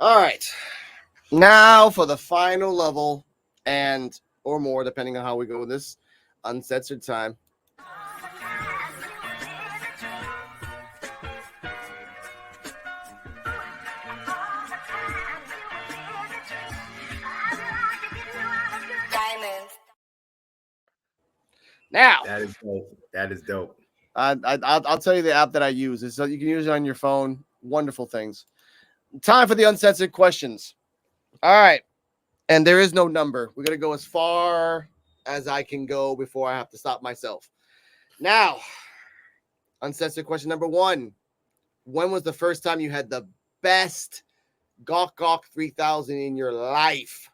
All right. Now for the final level and or more, depending on how we go with this uncensored time. Now, That is dope. That is dope. I'll tell you the app that I use. Is so you can use it on your phone. Wonderful things. Time for the uncensored questions. All right. And there is no number. We're going to go as far as I can go before I have to stop myself. Now, uncensored question number 1. When was the first time you had the best Gawk Gawk 3000 in your life?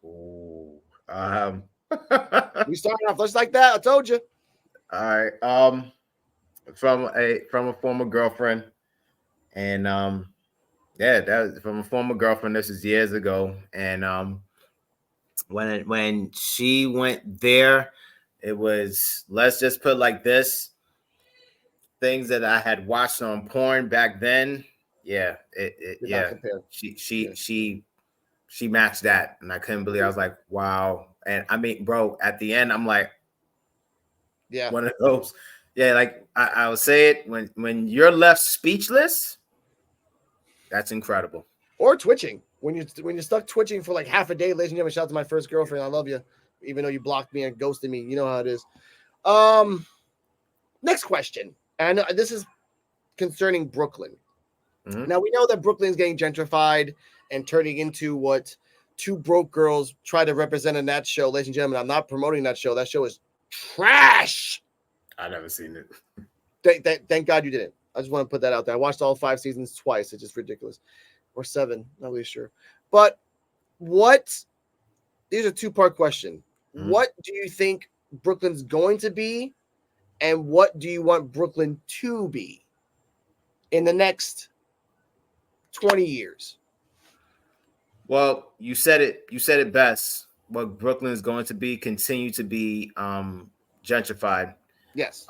Ooh. We started off just like that. I told you. All right. From a former girlfriend, and yeah, that was from a former girlfriend. This is years ago, and when she went there, it was, let's just put it like this: things that I had watched on porn back then. Yeah, yeah. She she Yeah. she she matched that, and I couldn't believe. I was like, wow. And I mean, bro, at the end, I'm like, Yeah. one of those. Yeah, like I would say it, when you're left speechless, that's incredible. Or twitching. When you're stuck twitching for like half a day, ladies and gentlemen, shout out to my first girlfriend. I love you. Even though you blocked me and ghosted me. You know how it is. Next question. And this is concerning Brooklyn. Mhm. Now we know that Brooklyn is getting gentrified and turning into what two broke girls try to represent in that show. Ladies and gentlemen, I'm not promoting that show. That show is trash. I never seen it. Thank God you didn't. I just want to put that out there. I watched all 5 seasons twice. It's just ridiculous. Or 7, not really sure. But what? These are 2-part question. Mhm. What do you think Brooklyn's going to be, and what do you want Brooklyn to be in the next 20 years? Well, you said it. You said it best. What Brooklyn is going to be, continue to be gentrified. Yes.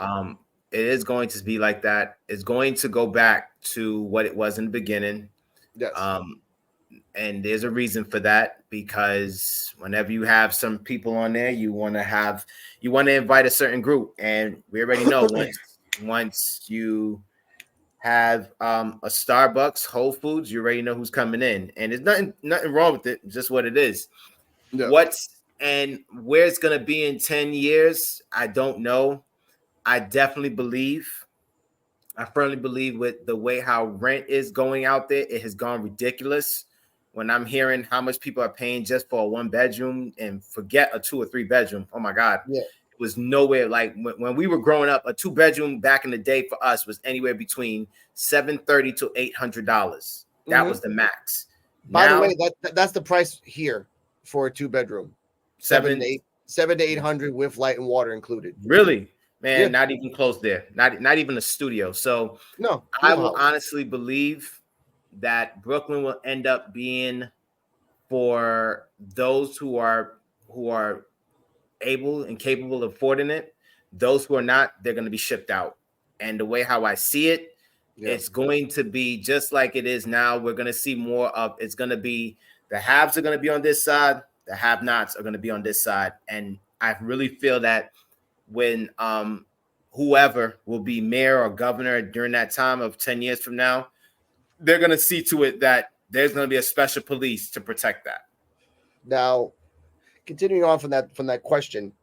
It is going to be like that. It's going to go back to what it was in the beginning. Yes. And there's a reason for that, because whenever you have some people on there, you want to invite a certain group, and we already know once you have a Starbucks, Whole Foods, you already know who's coming in, and there's nothing wrong with it, just what it is. Yeah. What's and where it's gonna be in 10 years, I don't know. I firmly believe with the way how rent is going out there, it has gone ridiculous. When I'm hearing how much people are paying just for a 1 bedroom, and forget a 2 or 3 bedroom, oh my God. Yeah. It was nowhere like when we were growing up, a 2 bedroom back in the day for us was anywhere between $730 to $800. That was the max. By the Now, way, that's the price here for a 2-bedroom. 7 to 800 with light and water included. really, man, Yeah. not even close there. Not even a studio. So No, I will honestly believe that Brooklyn will end up being for those who are able and capable of affording it. Those who are not, they're going to be shipped out. And the way how I see it, it's going to be just like it is now. We're going to see more of, it's going to be, the haves are going to be on this side, the have-nots are going to be on this side. And I really feel that when whoever will be mayor or governor during that time of 10 years from now, they're going to see to it that there's going to be a special police to protect that. Now, continuing on from that question,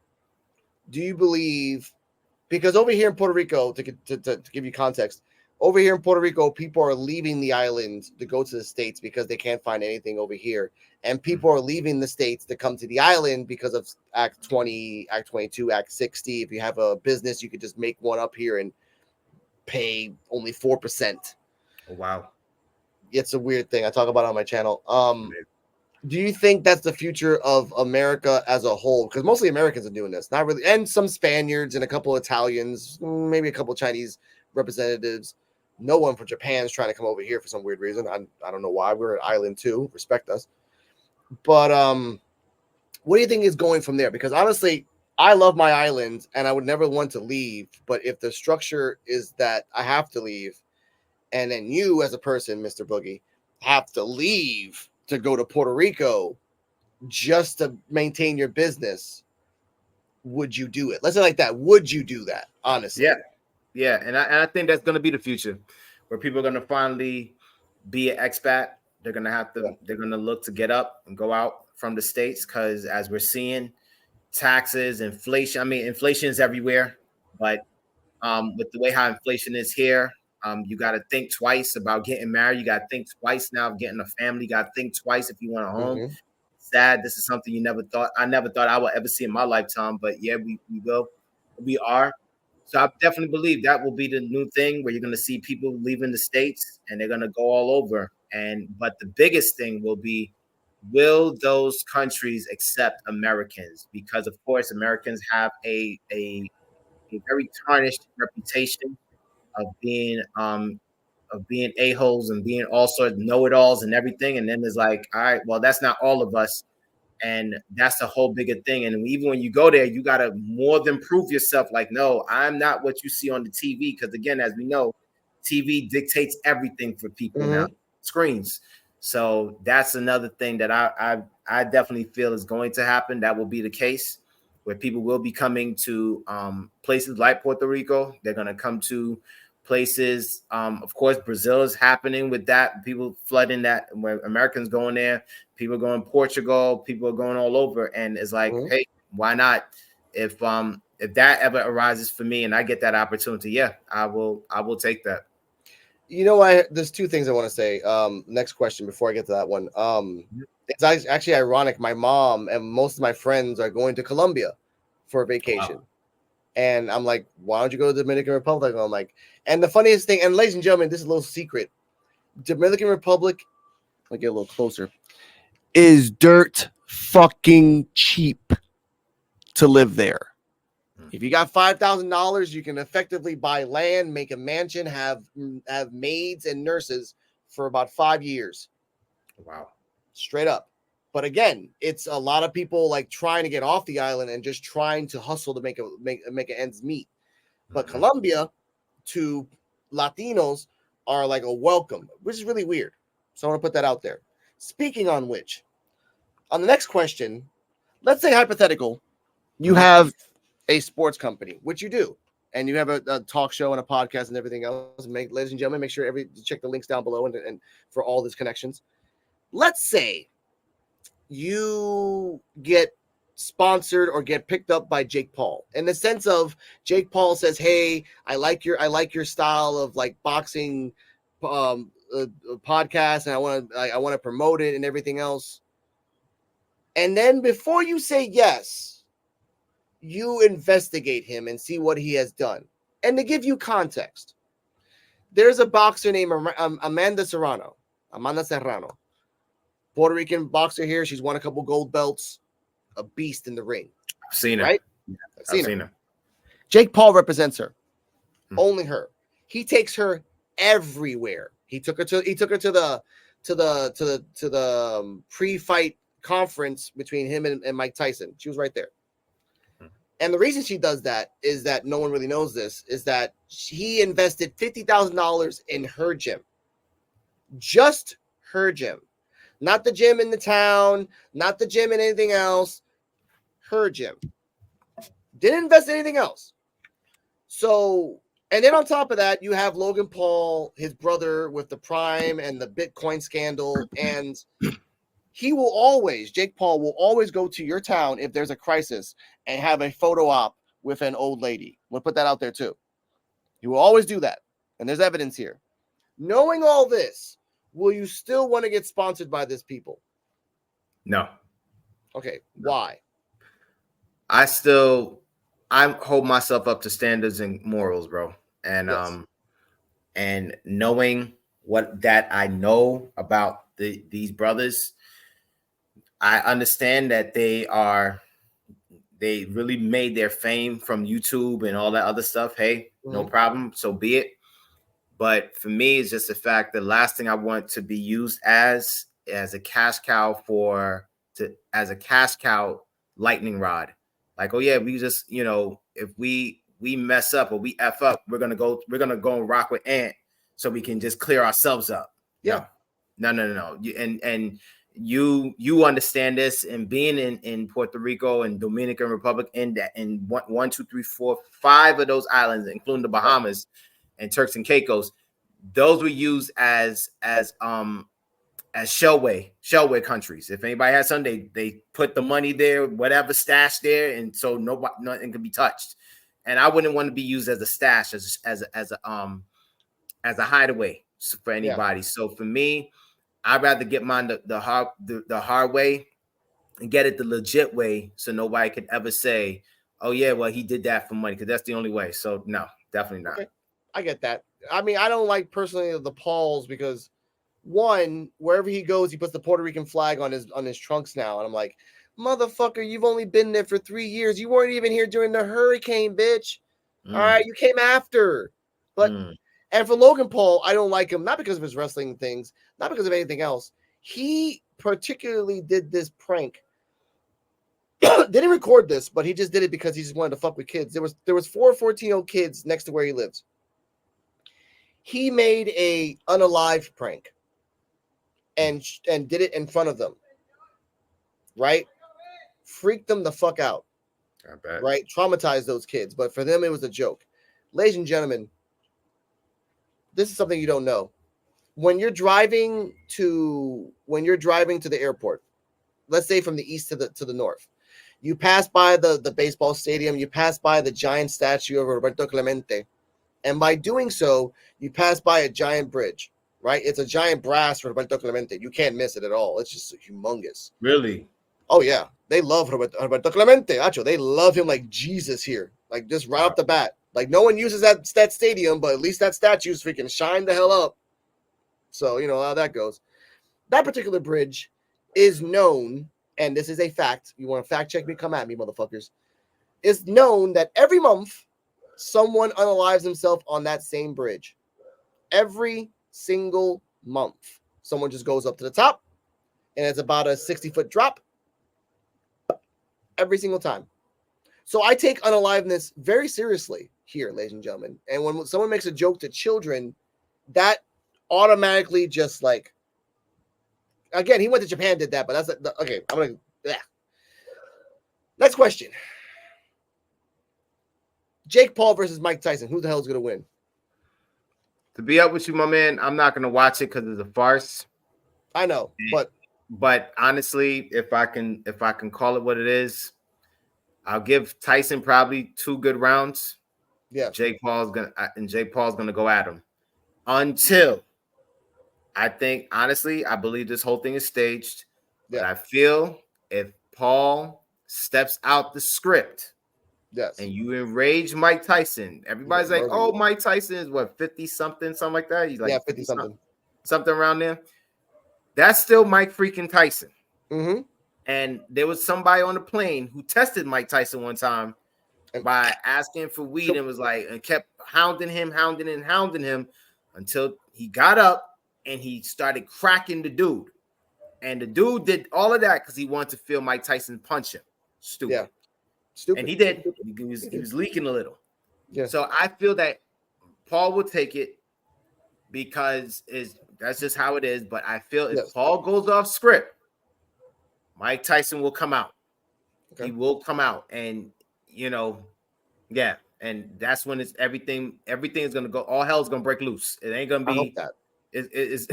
do you believe, because over here in Puerto Rico, to give you context, over here in Puerto Rico, people are leaving the island to go to the States because they can't find anything over here. And people are leaving the States to come to the island because of Act 20, Act 22, Act 60. If you have a business, you could just make one up here and pay only 4%. Oh, wow. It's a weird thing. I talk about it on my channel. Do you think that's the future of America as a whole? Because mostly Americans are doing this, not really, and some Spaniards and a couple Italians, maybe a couple Chinese representatives. No one from Japan's trying to come over here for some weird reason. I don't know why. We're an island too. Respect us. But what do you think is going from there? Because honestly, I love my island and I would never want to leave. But if the structure is that I have to leave, and then you as a person, Mr. Boogie, have to leave to go to Puerto Rico just to maintain your business, would you do it? Let's say like that. Would you do that? Honestly. Yeah. And I think that's going to be the future, where people are going to finally be an expat. They're going to have to, they're going to look to get up and go out from the States, because as we're seeing, taxes, inflation. I mean, inflation is everywhere, but with the way how inflation is here, you got to think twice about getting married. You got to think twice now of getting a family. You got to think twice if you want a home. Mm-hmm. Sad. This is something I never thought I would ever see in my lifetime, but yeah, we will. We are. So I definitely believe that will be the new thing, where you're going to see people leaving the States and they're going to go all over. But the biggest thing will be, will those countries accept Americans? Because of course, Americans have a very tarnished reputation of being a-holes and being all sorts of know-it-alls and everything. And then there's like, all right, well, that's not all of us. And that's a whole bigger thing. And even when you go there, you got to more than prove yourself. Like, no, I'm not what you see on the TV. Because again, as we know, TV dictates everything for people now, screens. So that's another thing that I definitely feel is going to happen. That will be the case, where people will be coming to places like Puerto Rico. They're going to come to places. Of course, Brazil is happening with that. People flooding that, where Americans going there, people going Portugal, people are going all over. And it's like, hey, why not? If that ever arises for me and I get that opportunity, yeah, I will take that. You know, there's two things I want to say. Next question before I get to that one. It's actually ironic. My mom and most of my friends are going to Colombia for a vacation. Wow. And I'm like, why don't you go to the Dominican Republic? And I'm like, and the funniest thing, and ladies and gentlemen, this is a little secret. Dominican Republic, I'll get a little closer, is dirt fucking cheap to live there. If you got $5,000, you can effectively buy land, make a mansion, have maids and nurses for about 5 years. Wow. Straight up. But again, it's a lot of people like trying to get off the island and just trying to hustle to make ends meet. But Colombia, to Latinos, are like a welcome, which is really weird. So I want to put that out there. Speaking on which, on the next question, let's say hypothetical, you have a sports company, which you do, and you have a talk show and a podcast and everything else. Ladies and gentlemen, make sure check the links down below and for all these connections. Let's say you get sponsored or get picked up by Jake Paul, in the sense of Jake Paul says, "Hey, I like your style of like boxing podcast, and I want to promote it and everything else." And then before you say yes, you investigate him and see what he has done. And to give you context, there's a boxer named Amanda Serrano, Puerto Rican boxer here. She's won a couple gold belts, a beast in the ring. I've seen her. Right? Yeah, I've seen her. Jake Paul represents her. Only her. He takes her everywhere. He took her to the pre-fight conference between him and Mike Tyson. She was right there. And the reason she does that is that no one really knows this, is that he invested $50,000 in her gym. Just her gym. Not the gym in the town, not the gym in anything else. Her gym. Didn't invest in anything else. So, and then on top of that, you have Logan Paul, his brother, with the Prime and the Bitcoin scandal. And Jake Paul will always go to your town if there's a crisis and have a photo op with an old lady. We'll put that out there too. He will always do that. And there's evidence here. Knowing all this, will you still want to get sponsored by this people? No. Okay. Why? I hold myself up to standards and morals, bro. And yes. And knowing what that I know about these brothers, I understand that they really made their fame from YouTube and all that other stuff. Hey, no problem. So be it. But for me, it's just the fact that the last thing I want to be used as a cash cow as a cash cow lightning rod. Like, oh yeah, we just, if we mess up or we F up, we're gonna go and rock with Ant so we can just clear ourselves up. Yeah. No. You understand this, and being in Puerto Rico and Dominican Republic, in 1, 2, 3, 4, 5 of those islands, including the Bahamas and Turks and Caicos, those were used as shellway countries. If anybody has something, they put the money there, whatever, stashed there, and so nothing can be touched. And I wouldn't want to be used as a stash, as a hideaway for anybody. So for me, I'd rather get mine the hard way and get it the legit way, so nobody could ever say, "Oh yeah, well he did that for money," because that's the only way. So no, definitely not. Okay. I get that. I mean, I don't like personally the Pauls because one, wherever he goes, he puts the Puerto Rican flag on his trunks now, and I'm like, motherfucker, you've only been there for 3 years. You weren't even here during the hurricane, bitch. All right, you came after. But and for Logan Paul, I don't like him, not because of his wrestling things, not because of anything else. He particularly did this prank. Didn't record this, but he just did it because he just wanted to fuck with kids. There was 4 14-year-old kids next to where he lives. He made a unalive prank and did it in front of them. Right? Freaked them the fuck out. Right? Traumatized those kids, but for them it was a joke. Ladies and gentlemen, this is something you don't know. When you're driving to the airport, let's say from the east to the north, you pass by the baseball stadium, you pass by the giant statue of Roberto Clemente, and by doing so, you pass by a giant bridge, right? It's a giant brass for Roberto Clemente. You can't miss it at all. It's just humongous. Really? Oh yeah, they love Roberto Clemente. Acho, they love him like Jesus here, like just right off the bat. Like no one uses that stadium, but at least that statue's freaking shine the hell up. So you know how that goes. That particular bridge is known, and this is a fact. You want to fact check me? Come at me, motherfuckers. It's known that every month someone unalives himself on that same bridge. Every single month, someone just goes up to the top, and it's about a 60-foot drop. Every single time. So I take unaliveness very seriously here, ladies and gentlemen. And when someone makes a joke to children, that automatically just like, again, he went to Japan, did that, but that's okay. I'm gonna, yeah. Next question. Jake Paul versus Mike Tyson. Who the hell is gonna win? To be up with you, my man, I'm not gonna watch it because it's a farce. I know, but honestly, if I can call it what it is, I'll give Tyson probably 2 good rounds. Yeah. Jake Paul's gonna go at him until I think, honestly, I believe this whole thing is staged. Yeah. But I feel if Paul steps out the script, yes, and you enrage Mike Tyson, everybody's like, "Oh, Mike Tyson is what, 50 something like that." He's like 50 something around there. That's still Mike freaking Tyson. Mm-hmm. And there was somebody on the plane who tested Mike Tyson one time by asking for weed and was like, and kept hounding him until he got up and he started cracking the dude. And the dude did all of that because he wanted to feel Mike Tyson punch him. Stupid. Yeah. Stupid. And he did. He was leaking a little. Yeah. So I feel that Paul will take it because that's just how it is. But I feel if Paul goes off script, Mike Tyson will come out. Okay. He will come out, and yeah, and that's when it's everything is gonna go. All hell's gonna break loose. It ain't gonna be. I hope that. It's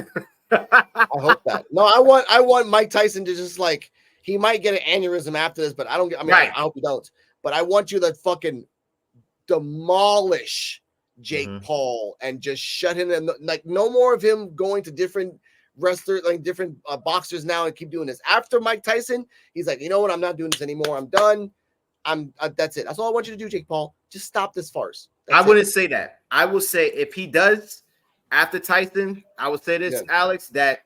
I hope that. No, I want Mike Tyson to just like, he might get an aneurysm after this, but I don't. I mean, right. I hope he don't. But I want you to fucking demolish Jake Paul and just shut him in. Like no more of him going to different wrestlers, like different boxers now, and keep doing this. After Mike Tyson, he's like, you know what? I'm not doing this anymore. I'm done. That's it. That's all I want you to do, Jake Paul. Just stop this farce. I wouldn't say that. I will say if he does after Tyson, I would say this, Alex, that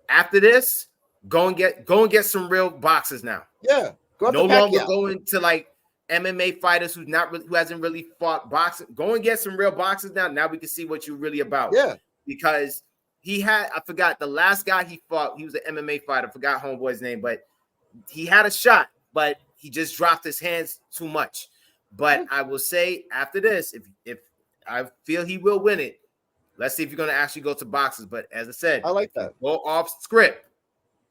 after this, go and get some real boxers now. Yeah. No longer going to like MMA fighters who hasn't really fought boxing. Go and get some real boxers now. Now we can see what you're really about. Yeah. Because I forgot the last guy he fought. He was an MMA fighter. I forgot homeboy's name, but he had a shot, but he just dropped his hands too much. But I will say after this, if I feel he will win it, Let's see if you're going to actually go to boxes. But as I said, I like that. Go off script.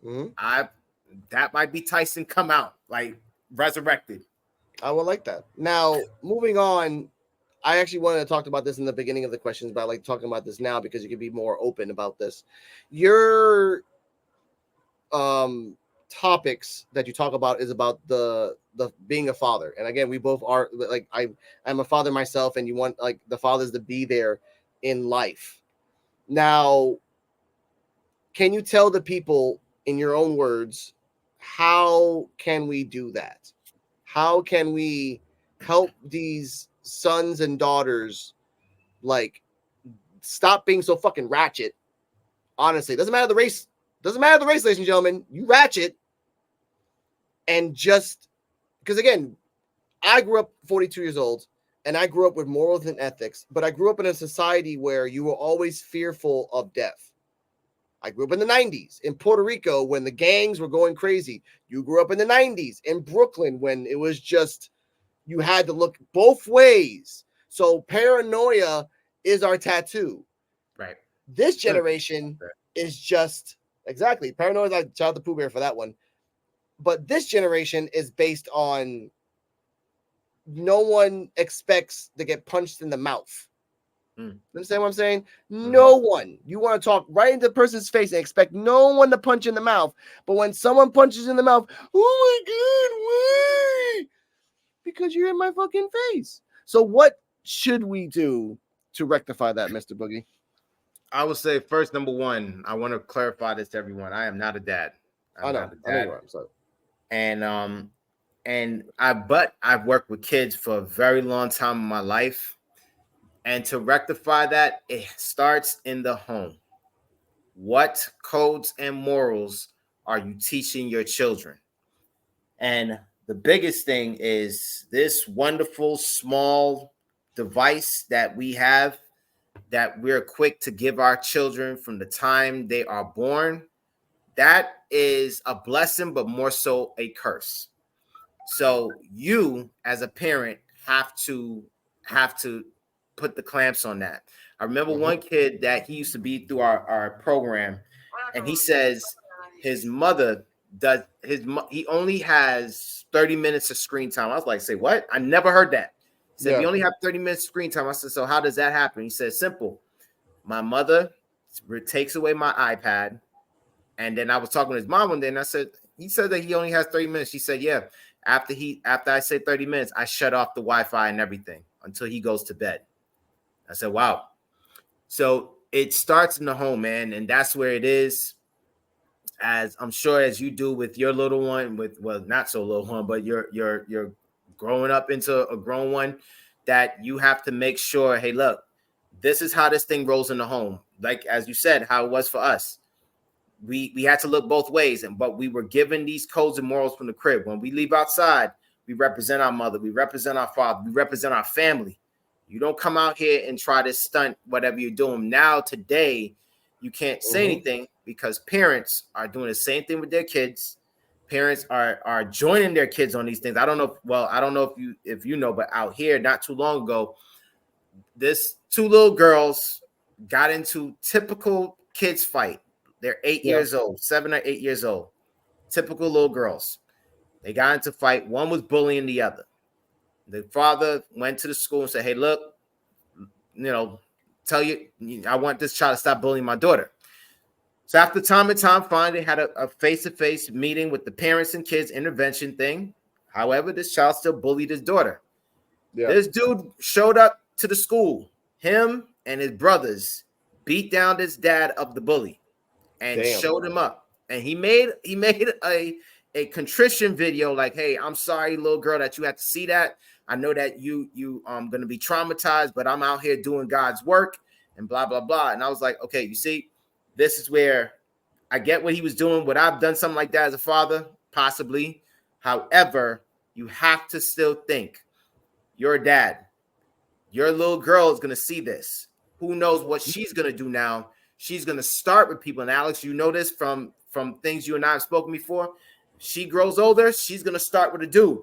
Mm-hmm. That might be Tyson come out like resurrected. I would like that. Now, moving on, I actually wanted to talk about this in the beginning of the questions, but I like talking about this now because you can be more open about this. Your topics that you talk about is about the being a father, and again, we both are like I'm a father myself, and you want like the fathers to be there in life. Now, can you tell the people in your own words, how can we do that? How can we help these sons and daughters like stop being so fucking ratchet? Honestly, doesn't matter the race. Doesn't matter the race, ladies and gentlemen. You ratchet, and just because again, I grew up 42 years old, and I grew up with morals and ethics, but I grew up in a society where you were always fearful of death. I grew up in the 90s in Puerto Rico when the gangs were going crazy. You grew up in the 90s in Brooklyn when it was just, you had to look both ways. So paranoia is our tattoo. Right. This generation is just, exactly, paranoia is like Child the Pooh Bear for that one. But this generation is based on no one expects to get punched in the mouth. Understand what I'm saying? No one. You want to talk right into the person's face and expect no one to punch in the mouth. But when someone punches in the mouth, oh my God, why? Because you're in my fucking face. So what should we do to rectify that, Mr. Boogie? I would say first, number one, I want to clarify this to everyone. I am not a dad. I know you are. I'm sorry. But I've worked with kids for a very long time in my life. And to rectify that, it starts in the home. What codes and morals are you teaching your children? And the biggest thing is this wonderful small device that we have that we're quick to give our children from the time they are born. That is a blessing, but more so a curse. So you as a parent have to put the clamps on that. I remember one kid that he used to be through our program, and he says his mother he only has 30 minutes of screen time. I was like, say what? I never heard that. He said, you only have 30 minutes of screen time. I said, so how does that happen? He said, simple. My mother takes away my iPad. And then I was talking to his mom one day, and I said, he said that he only has 30 minutes. She said, yeah. After I say 30 minutes, I shut off the Wi-Fi and everything until he goes to bed. I said, wow. So it starts in the home, man. And that's where it is. As I'm sure as you do with your little one, not so little one, but you're growing up into a grown one, that you have to make sure, hey, look, this is how this thing rolls in the home. Like, as you said, how it was for us. We had to look both ways, but we were given these codes and morals from the crib. When we leave outside, we represent our mother, we represent our father, we represent our family. You don't come out here and try to stunt whatever you're doing. Now, today, you can't say anything because parents are doing the same thing with their kids. Parents are joining their kids on these things. I don't know if you know, but out here not too long ago, this two little girls got into typical kids fight. They're 8 years old, 7 or 8 years old. Typical little girls. They got into fight. One was bullying the other. The father went to the school and said, hey, look, I want this child to stop bullying my daughter. So after time and time, finally, they had a face-to-face meeting with the parents and kids intervention thing. However, this child still bullied his daughter. Yeah. This dude showed up to the school. Him and his brothers beat down this dad of the bully and showed him up. And he made a contrition video like, hey, I'm sorry, little girl, that you had to see that. I know that you going to be traumatized, but I'm out here doing God's work and blah, blah, blah. And I was like, okay, you see, this is where I get what he was doing. Would I have done something like that as a father? Possibly. However, you have to still think your dad, your little girl is going to see this. Who knows what she's going to do now? She's going to start with people. And Alex, you know this from things you and I have spoken before. She grows older. She's going to start with a dude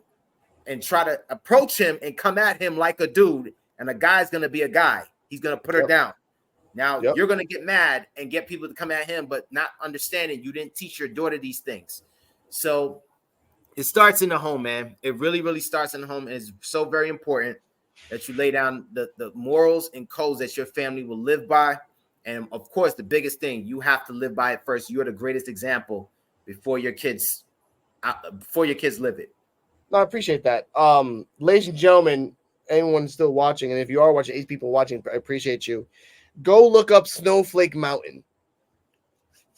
and try to approach him and come at him like a dude. And a guy's going to be a guy. He's going to put her down. Now you're going to get mad and get people to come at him, but not understanding you didn't teach your daughter these things. So it starts in the home, man. It really, really starts in the home. And it's so very important that you lay down the morals and codes that your family will live by. And of course, the biggest thing, you have to live by it first. You're the greatest example before your kids live it. No, I appreciate that. Ladies and gentlemen, anyone still watching, and if you are watching, 8 people watching, I appreciate you. Go look up Snowflake Mountain.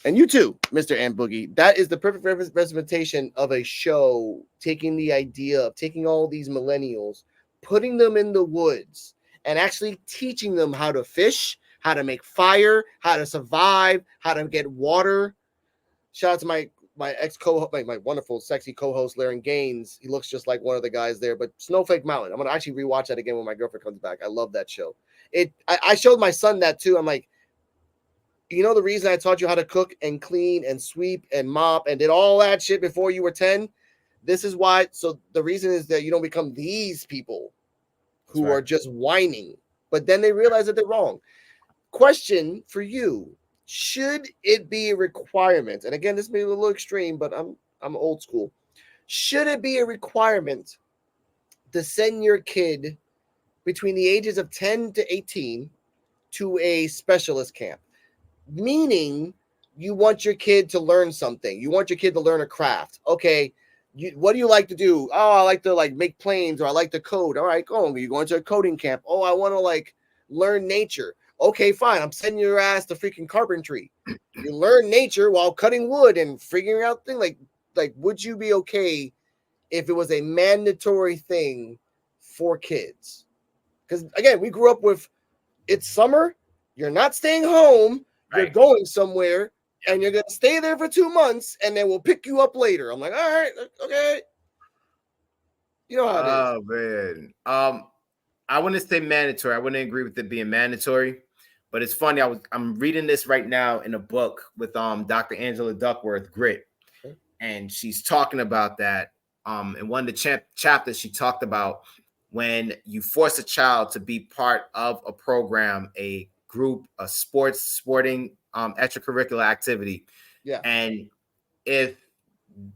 And you too, Mr. and Boogie. That is the perfect representation of a show taking the idea of taking all these millennials, putting them in the woods, and actually teaching them how to fish, how to make fire, how to survive, how to get water. Shout out to my ex-co-host, my wonderful, sexy co-host, Laren Gaines. He looks just like one of the guys there. But Snowflake Mountain, I'm going to actually rewatch that again when my girlfriend comes back. I love that show. I showed my son that too. I'm like, you know the reason I taught you how to cook and clean and sweep and mop and did all that shit before you were 10? This is why. So the reason is that you don't become these people who are just whining. But then they realize that they're wrong. Question for you. Should it be a requirement? And again, this may be a little extreme, but I'm old school. Should it be a requirement to send your kid between the ages of 10 to 18 to a specialist camp? Meaning you want your kid to learn something. You want your kid to learn a craft. Okay, what do you like to do? Oh, I like to make planes, or I like to code. All right, go. You're going to a coding camp. Oh, I want to learn nature. Okay, fine. I'm sending your ass to freaking carpentry. You learn nature while cutting wood and figuring out things. Would you be okay if it was a mandatory thing for kids? Because again, we grew up with it's summer. You're not staying home. You're going somewhere, and you're gonna stay there for 2 months, and then we'll pick you up later. I'm like, all right, okay. You know how it is. Oh man. I wouldn't say mandatory. I wouldn't agree with it being mandatory. But it's funny. I'm reading this right now in a book with Dr. Angela Duckworth, Grit, and she's talking about that. In one of the chapters, she talked about when you force a child to be part of a program, a group, a sporting extracurricular activity, and if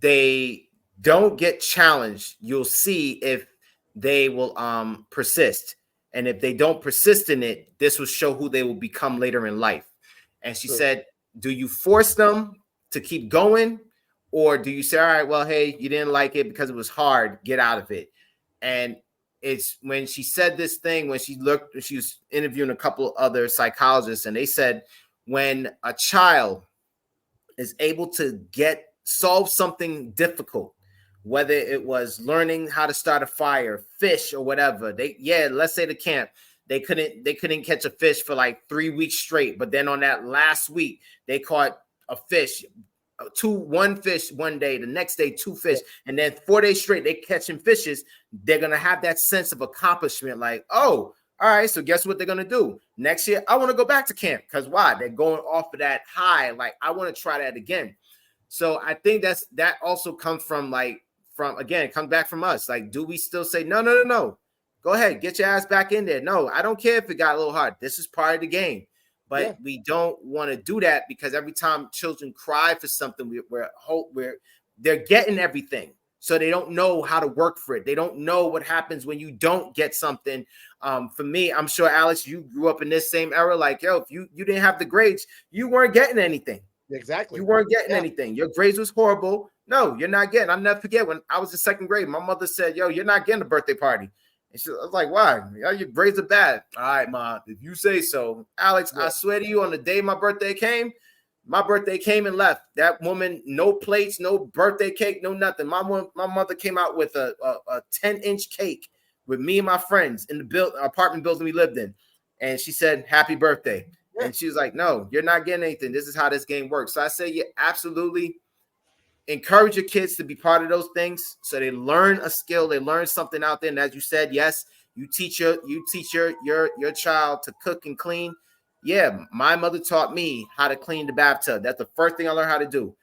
they don't get challenged, you'll see if they will persist. And if they don't persist in it, this will show who they will become later in life. And she said, do you force them to keep going? Or do you say, all right, well, hey, you didn't like it because it was hard, get out of it. And it's when she said this thing, when she was interviewing a couple other psychologists, and they said, when a child is able to solve something difficult, whether it was learning how to start a fire, fish, or whatever. Let's say the camp, they couldn't catch a fish for 3 weeks straight. But then on that last week, they caught a fish, one fish one day, the next day, 2 fish. And then 4 days straight, they catching fishes. They're going to have that sense of accomplishment. Oh, all right, so guess what they're going to do? Next year, I want to go back to camp. Because why? They're going off of that high. I want to try that again. So I think that also comes from it comes back from us. Do we still say, no, go ahead, get your ass back in there? No, I don't care if it got a little hard. This is part of the game. But we don't want to do that, because every time children cry for something, they're getting everything. So they don't know how to work for it. They don't know what happens when you don't get something. For me, I'm sure, Alex, you grew up in this same era. If you didn't have the grades, you weren't getting anything. Exactly. You weren't getting anything. Your grades was horrible. No, you're not getting. I'll never forget when I was in 2nd grade, my mother said, yo, you're not getting a birthday party. And I was like, why? Your grades are bad. All right, Mom, if you say so. Alex, I swear to you, on the day my birthday came and left. That woman, no plates, no birthday cake, no nothing. My mother came out with a 10-inch cake with me and my friends in the apartment building we lived in. And she said, happy birthday. And she was like, no, you're not getting anything. This is how this game works. So I say, absolutely encourage your kids to be part of those things, so they learn a skill, they learn something out there. And as you said, yes, you teach your child to cook and clean. Yeah, my mother taught me how to clean the bathtub. That's the first thing I learned how to do.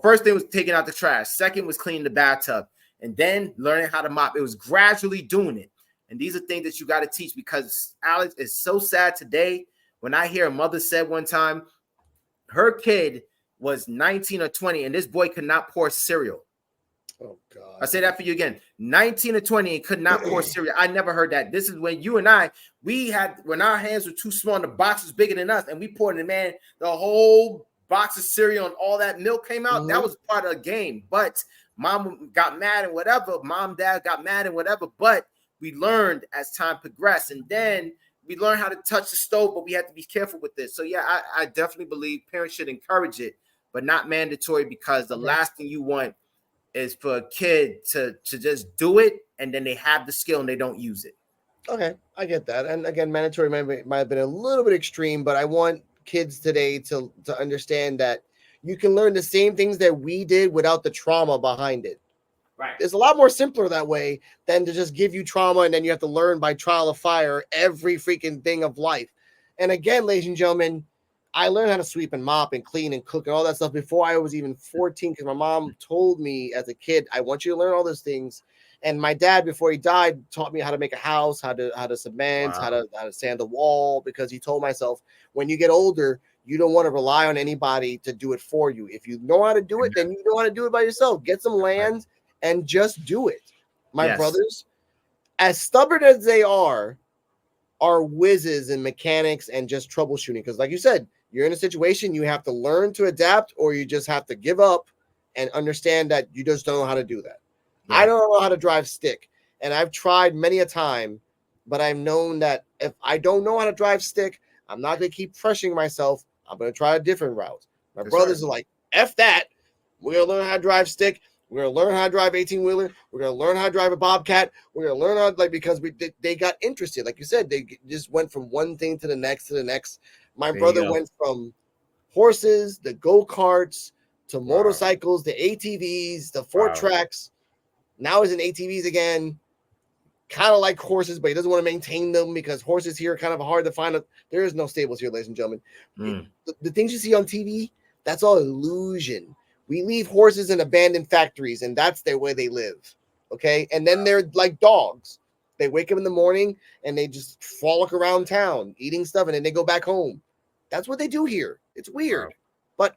First thing was taking out the trash. Second was cleaning the bathtub, and then learning how to mop. It was gradually doing it. And these are things that you got to teach, because Alex, is so sad today when I hear a mother said one time, her kid was 19 or 20, and this boy could not pour cereal. Oh God! I say that for you again. 19 or 20 and could not pour cereal. I never heard that. This is when you and I, when our hands were too small and the box was bigger than us, and we poured in, man, the whole box of cereal and all that milk came out. That was part of the game. But mom got mad and whatever. Mom, dad got mad and whatever. But we learned as time progressed, and then we learned how to touch the stove, but we had to be careful with this. So yeah, I definitely believe parents should encourage it, but not mandatory, because the last thing you want is for a kid to just do it and then they have the skill and they don't use it. Okay, I get that. And again, mandatory might have been a little bit extreme, but I want kids today to understand that you can learn the same things that we did without the trauma behind it. Right. It's a lot more simpler that way than to just give you trauma and then you have to learn by trial of fire every freaking thing of life. And again, ladies and gentlemen, I learned how to sweep and mop and clean and cook and all that stuff before I was even 14, because my mom told me as a kid, I want you to learn all those things. And my dad, before he died, taught me how to make a house, how to cement, how to sand the wall, because he told myself, when you get older, you don't want to rely on anybody to do it for you. If you know how to do it, then you know how to do it by yourself. Get some land and just do it. My brothers, as stubborn as they are whizzes in mechanics and just troubleshooting. Because like you said, you're in a situation, you have to learn to adapt, or you just have to give up and understand that you just don't know how to do that. Yeah. I don't know how to drive stick, and I've tried many a time, but I've known that if I don't know how to drive stick, I'm not going to keep pressuring myself. I'm going to try a different route. My brothers are like, F that. We're going to learn how to drive stick. We're going to learn how to drive 18-wheeler. We're going to learn how to drive a Bobcat. We're going to learn how, because they got interested. Like you said, they just went from one thing to the next. My brother went from horses, the go-karts, to motorcycles, the ATVs, the Ford Tracks. Now he's in ATVs again. Kind of like horses, but he doesn't want to maintain them because horses here are kind of hard to find. There is no stables here, ladies and gentlemen. The things you see on TV, that's all illusion. We leave horses in abandoned factories, and that's the way they live. Okay. And then they're like dogs. They wake up in the morning and they just frolic around town eating stuff, and then they go back home. That's what they do here. It's weird. But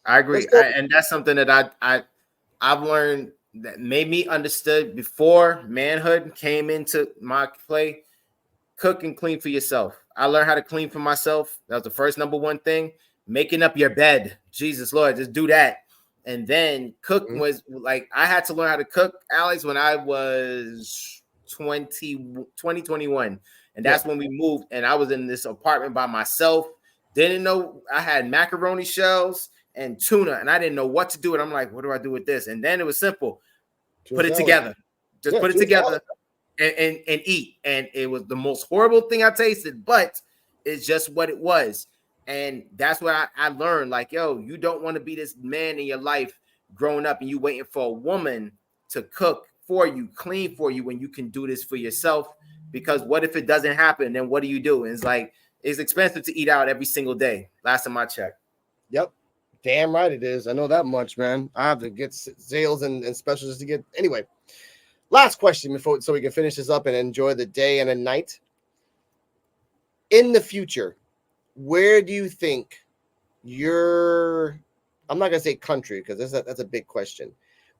I agree. And that's something that I've learned that made me understood before manhood came into my play. Cook and clean for yourself. I learned how to clean for myself. That was the first number one thing. Making up your bed. Jesus Lord, just do that. And then cook was like, I had to learn how to cook, Alex, when I was 21. And that's when we moved. And I was in this apartment by myself. Didn't know I had macaroni shells and tuna, and I didn't know what to do. And I'm like, what do I do with this? And then it was simple. Put it together. Just put it together and eat. And it was the most horrible thing I tasted, but it's just what it was. And that's what I learned. Like, yo, you don't want to be this man in your life growing up and you waiting for a woman to cook for you, clean for you, when you can do this for yourself. Because what if it doesn't happen? Then what do you do? And it's like, it's expensive to eat out every single day. Last time I checked. Yep. Damn right it is. I know that much, man. I have to get sales and specials to get. Anyway, last question so we can finish this up and enjoy the day and a night. In the future, where do you think I'm not going to say country because that's a big question.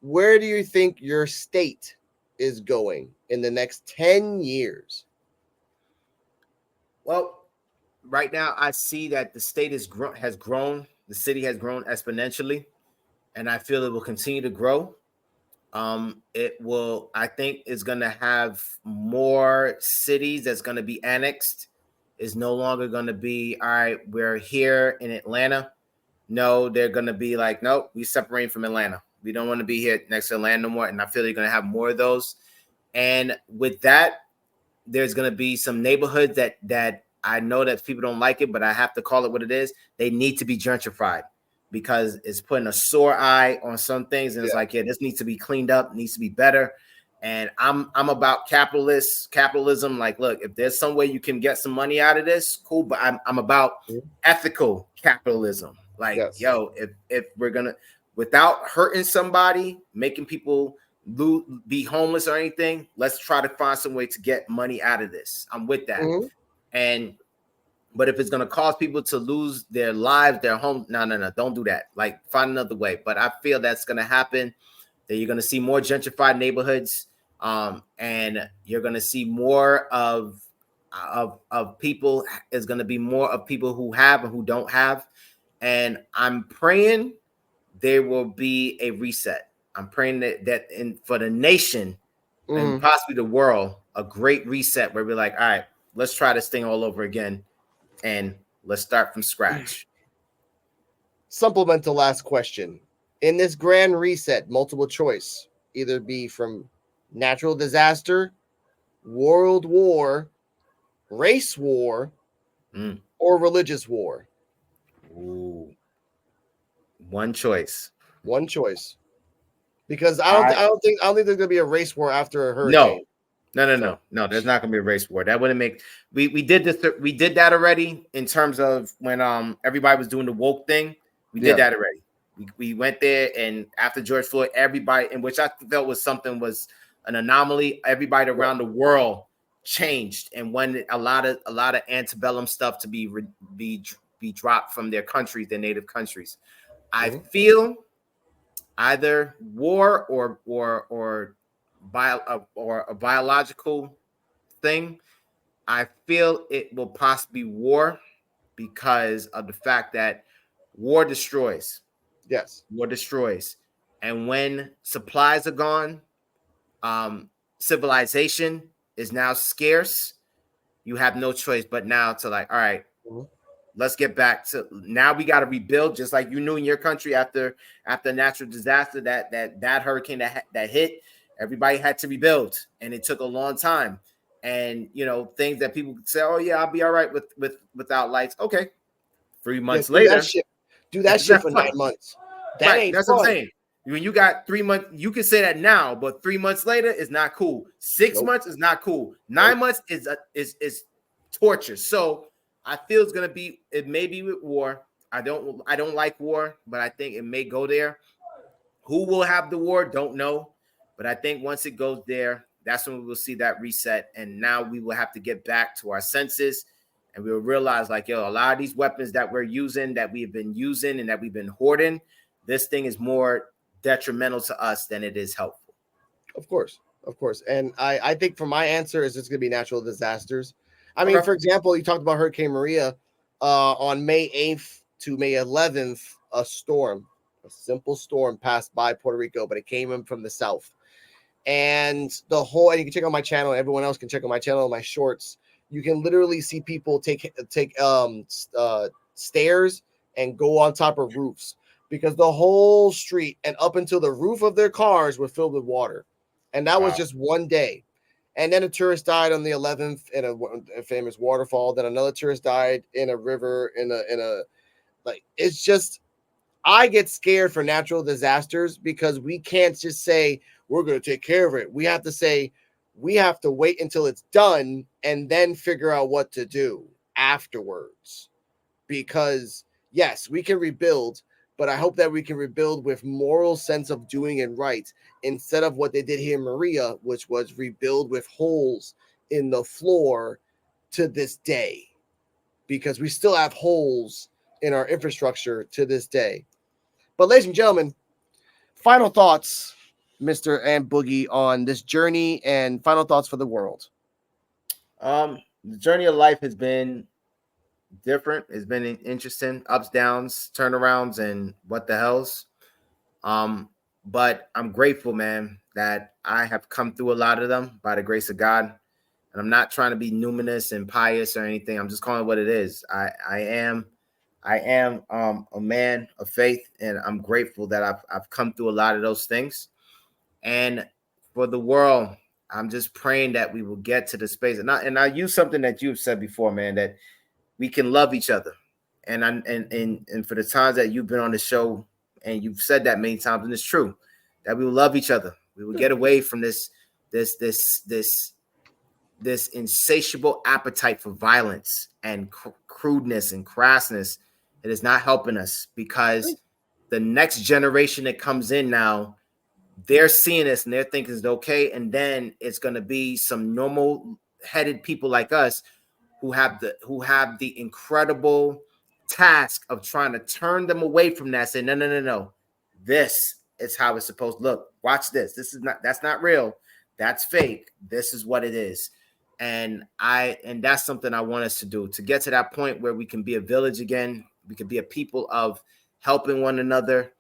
Where do you think your state is going in the next 10 years? Well, right now I see that the state has grown. The city has grown exponentially, and I feel it will continue to grow. I think it's going to have more cities that's going to be annexed. It's no longer going to be, all right, we're here in Atlanta. No, they're going to be like, nope, we separate from Atlanta. We don't want to be here next to Atlanta no more. And I feel they're going to have more of those. And with that, there's going to be some neighborhoods that I know that people don't like it, but I have to call it what it is. They need to be gentrified because it's putting a sore eye on some things. And it's like, this needs to be cleaned up, needs to be better. And I'm about capitalism. Like, look, if there's some way you can get some money out of this, cool. But I'm about ethical capitalism. Like, yo, if we're going to, without hurting somebody, making people be homeless or anything, let's try to find some way to get money out of this. I'm with that. And But if it's going to cause people to lose their lives, their homes, no, don't do that. Like, find another way. But I feel that's going to happen. That you're going to see more gentrified neighborhoods, and you're going to see more of people. Is going to be more of people who have and who don't have. And I'm praying there will be a reset. I'm praying that for the nation and possibly the world, a great reset where we're like, all right, let's try this thing all over again. And let's start from scratch. Supplement the last question. In this grand reset, multiple choice, either be from natural disaster, world war, race war, or religious war. Ooh. One choice. One choice. Because I don't think there's gonna be a race war after a hurricane. No. There's not gonna be a race war. That wouldn't make. We did this. We did that already in terms of when everybody was doing the woke thing. We did that already. We went there, and after George Floyd, everybody, in which I felt was an anomaly. Everybody around the world changed and wanted a lot of antebellum stuff to be dropped from their countries, their native countries. I feel either war or a biological thing. I feel it will possibly be war because of the fact that war destroys. Yes, war destroys, and when supplies are gone, civilization is now scarce. You have no choice but now to like, all right, let's get back to now. We got to rebuild, just like you knew in your country after natural disaster, that hurricane that hit. Everybody had to rebuild, and it took a long time. And things that people could say, "Oh yeah, I'll be all right without lights." Okay, 3 months later, do that shit for 9 months. That ain't that's fun. what I'm saying. When you got 3 months, you can say that now, but 3 months later is not cool. 6 months is not cool. 9 months is torture. So I feel it may be with war. I don't like war, but I think it may go there. Who will have the war? Don't know. But I think once it goes there, that's when we will see that reset. And now we will have to get back to our senses. And we'll realize, like, a lot of these weapons that we're using, that we've been using and that we've been hoarding, this thing is more detrimental to us than it is helpful. Of course. And I think for my answer is it's going to be natural disasters. I mean, for example, you talked about Hurricane Maria on May 8th to May 11th, a simple storm passed by Puerto Rico, but it came in from the south. And and you can check out my channel. Everyone else can check out my channel, my shorts. You can literally see people take stairs and go on top of roofs because the whole street and up until the roof of their cars were filled with water. And that was just one day. And then a tourist died on the 11th in a famous waterfall. Then another tourist died in a river it's just, I get scared for natural disasters because we can't just say we're going to take care of it. We have to say we have to wait until it's done and then figure out what to do afterwards. Because yes, we can rebuild, but I hope that we can rebuild with moral sense of doing it right instead of what they did here in Maria, which was rebuild with holes in the floor to this day, because we still have holes in our infrastructure to this day. But ladies and gentlemen, final thoughts, Mr. and Boogie, on this journey and final thoughts for the world. The journey of life has been different. It's been interesting, ups, downs, turnarounds, and what the hells. But I'm grateful, man, that I have come through a lot of them by the grace of God. And I'm not trying to be numinous and pious or anything. I'm just calling it what it is. I am a man of faith, and I'm grateful that I've come through a lot of those things. And for the world, I'm just praying that we will get to the space. And I use something that you've said before, man, that we can love each other. And for the times that you've been on the show, and you've said that many times, and it's true, that we will love each other. We will get away from this insatiable appetite for violence and crudeness and crassness. It is not helping us, because the next generation that comes in now, they're seeing this and they're thinking it's okay. And then it's going to be some normal headed people like us who have the incredible task of trying to turn them away from that. Say, no. This is how it's supposed to look. Watch this. That's not real. That's fake. This is what it is. And that's something I want us to do, to get to that point where we can be a village again. We can be a people of helping one another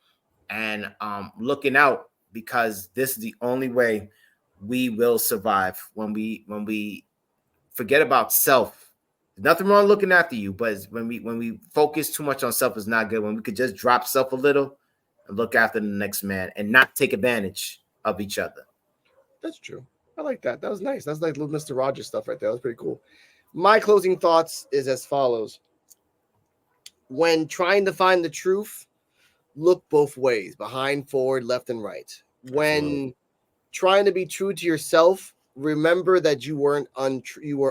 and looking out, because this is the only way we will survive. When we forget about self, there's nothing wrong looking after you, but when we focus too much on self is not good. When we could just drop self a little and look after the next man and not take advantage of each other. That's true. I like that. That was nice. That's like little Mr. Rogers stuff right there. That was pretty cool. My closing thoughts is as follows. When trying to find the truth, look both ways, behind, forward, left, and right. When trying to be true to yourself, remember that you were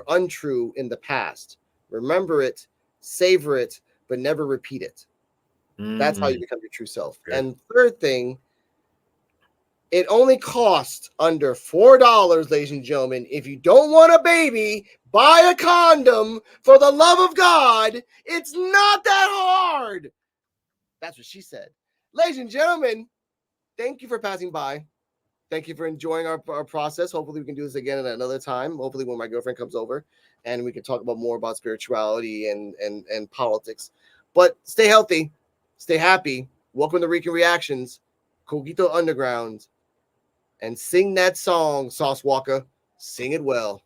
untrue in the past. Remember it, savor it, but never repeat it. That's how you become your true self. Okay. And third thing, it only costs under $4, ladies and gentlemen. If you don't want a baby, buy a condom. For the love of God, it's not that hard. That's what she said. Ladies and gentlemen, thank you for passing by. Thank you for enjoying our process. Hopefully we can do this again at another time. Hopefully when my girlfriend comes over and we can talk about more about spirituality and politics. But stay healthy. Stay happy. Welcome to Rican Reactions, Coquito Underground. And sing that song, Sauce Walker. Sing it well.